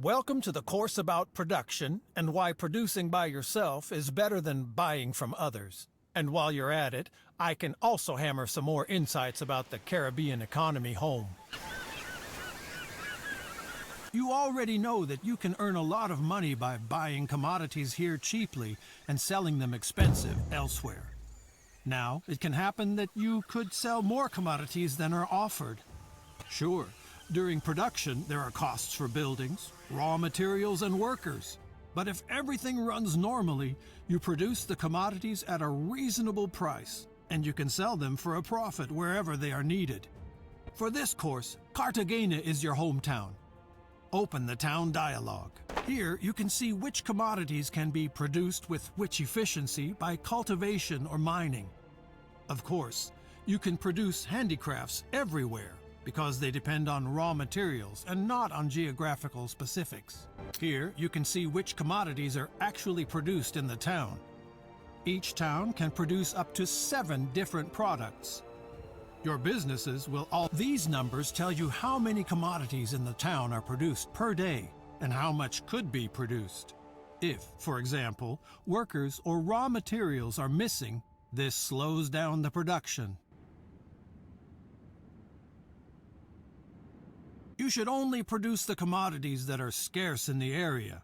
Welcome to the course about production and why producing by yourself is better than buying from others. And while you're at it, I can also hammer some more insights about the Caribbean economy home. You already know that you can earn a lot of money by buying commodities here cheaply and selling them expensive elsewhere. Now, it can happen that you could sell more commodities than are offered. Sure, during production there are costs for buildings, raw materials, and workers. But if everything runs normally, you produce the commodities at a reasonable price, and you can sell them for a profit wherever they are needed. For this course, Cartagena is your hometown. Open the town dialogue. Here you can see which commodities can be produced with which efficiency by cultivation or mining. Of course, you can produce handicrafts everywhere because they depend on raw materials and not on geographical specifics. Here you can see which commodities are actually produced in the town. Each town can produce up to 7 different products. Your businesses will all... These numbers tell you how many commodities in the town are produced per day and how much could be produced. If, for example, workers or raw materials are missing, this slows down the production. You should only produce the commodities that are scarce in the area.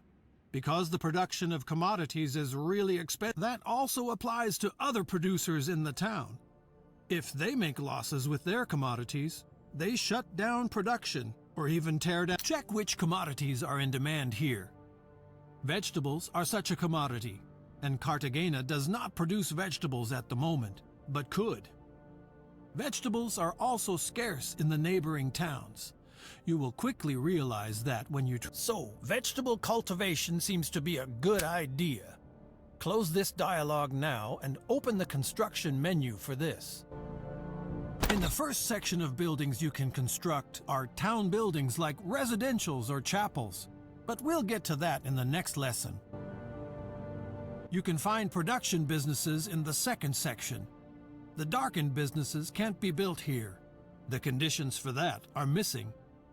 Because the production of commodities is really expensive, that also applies to other producers in the town. If they make losses with their commodities, they shut down production or even tear down. Check which commodities are in demand here. Vegetables are such a commodity, and Cartagena does not produce vegetables at the moment, but could. Vegetables are also scarce in the neighboring towns. You will quickly realize that when you... So, vegetable cultivation seems to be a good idea. Close this dialogue now and open the construction menu for this. In the first section of buildings you can construct are town buildings like residentials or chapels, but we'll get to that in the next lesson. You can find production businesses in the second section. The darkened businesses can't be built here. The conditions for that are missing.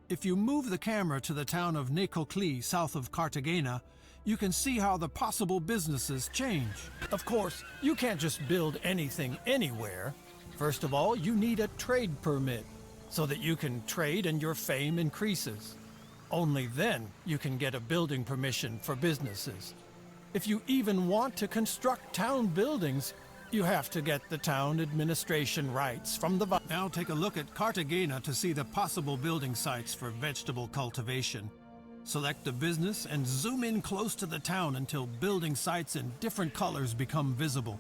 If you move the camera to the town of Necoclí, south of Cartagena, you can see how the possible businesses change. Of course, you can't just build anything anywhere. First of all, you need a trade permit so that you can trade and your fame increases. Only then you can get a building permission for businesses. If you even want to construct town buildings, you have to get the town administration rights from the... Now take a look at Cartagena to see the possible building sites for vegetable cultivation. Select a business and zoom in close to the town until building sites in different colors become visible.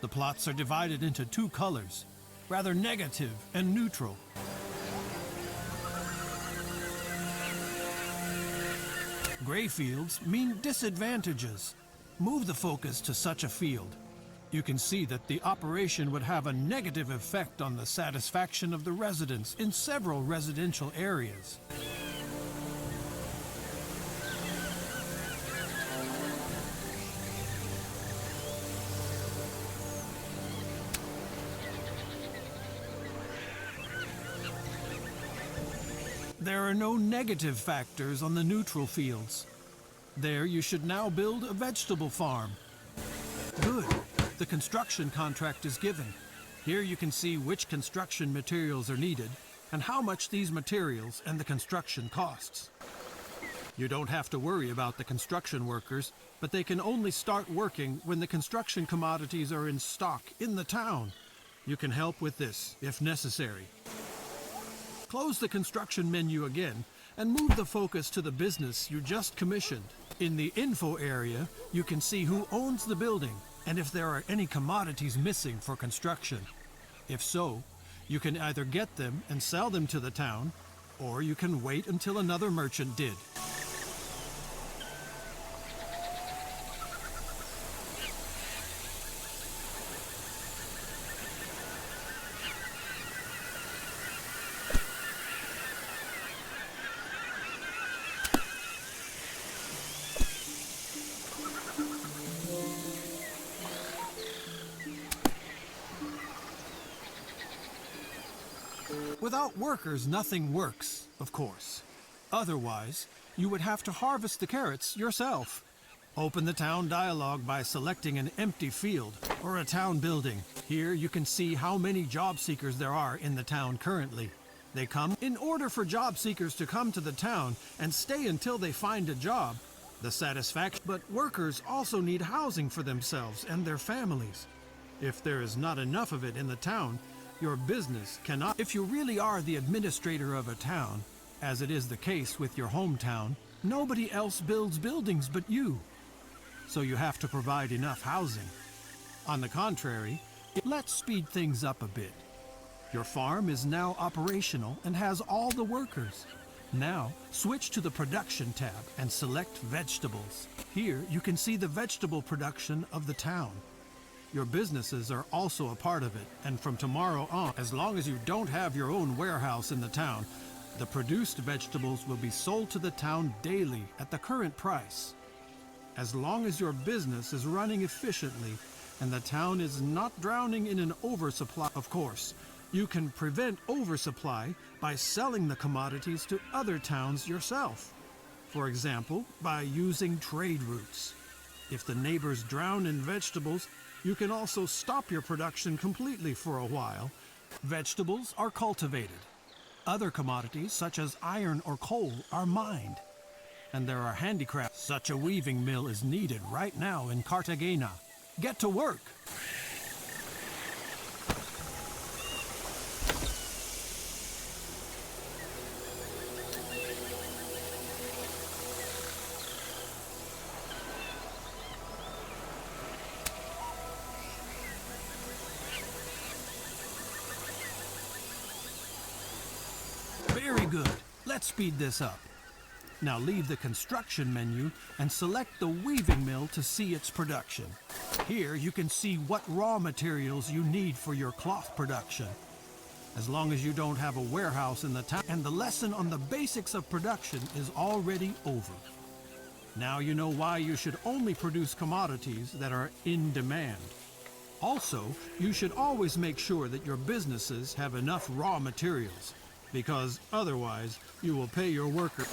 The plots are divided into 2 colors, rather negative and neutral. Gray fields mean disadvantages. Move the focus to such a field. You can see that the operation would have a negative effect on the satisfaction of the residents in several residential areas. There are no negative factors on the neutral fields. There you should now build a vegetable farm. Good. The construction contract is given. Here you can see which construction materials are needed and how much these materials and the construction costs. You don't have to worry about the construction workers, but they can only start working when the construction commodities are in stock in the town. You can help with this if necessary. Close the construction menu again and move the focus to the business you just commissioned. In the info area, you can see who owns the building and if there are any commodities missing for construction. If so, you can either get them and sell them to the town, or you can wait until another merchant did. Without workers, nothing works, of course. Otherwise, you would have to harvest the carrots yourself. Open the town dialogue by selecting an empty field or a town building. Here you can see how many job seekers there are in the town currently. They come in order for job seekers to come to the town and stay until they find a job. The satisfaction, but workers also need housing for themselves and their families. If there is not enough of it in the town, your business cannot. If you really are the administrator of a town, as it is the case with your hometown, nobody else builds buildings but you. So you have to provide enough housing. On the contrary, let's speed things up a bit. Your farm is now operational and has all the workers. Now, switch to the production tab and select vegetables. Here, you can see the vegetable production of the town. Your businesses are also a part of it, and from tomorrow on, as long as you don't have your own warehouse in the town, the produced vegetables will be sold to the town daily at the current price. As long as your business is running efficiently and the town is not drowning in an oversupply, of course, you can prevent oversupply by selling the commodities to other towns yourself. For example, by using trade routes. If the neighbors drown in vegetables, you can also stop your production completely for a while. Vegetables are cultivated. Other commodities, such as iron or coal, are mined. And there are handicrafts. Such a weaving mill is needed right now in Cartagena. Get to work! Very good. Let's speed this up. Now leave the construction menu and select the weaving mill to see its production. Here you can see what raw materials you need for your cloth production. As long as you don't have a warehouse in the town, and the lesson on the basics of production is already over. Now you know why you should only produce commodities that are in demand. Also, you should always make sure that your businesses have enough raw materials, because otherwise you will pay your workers.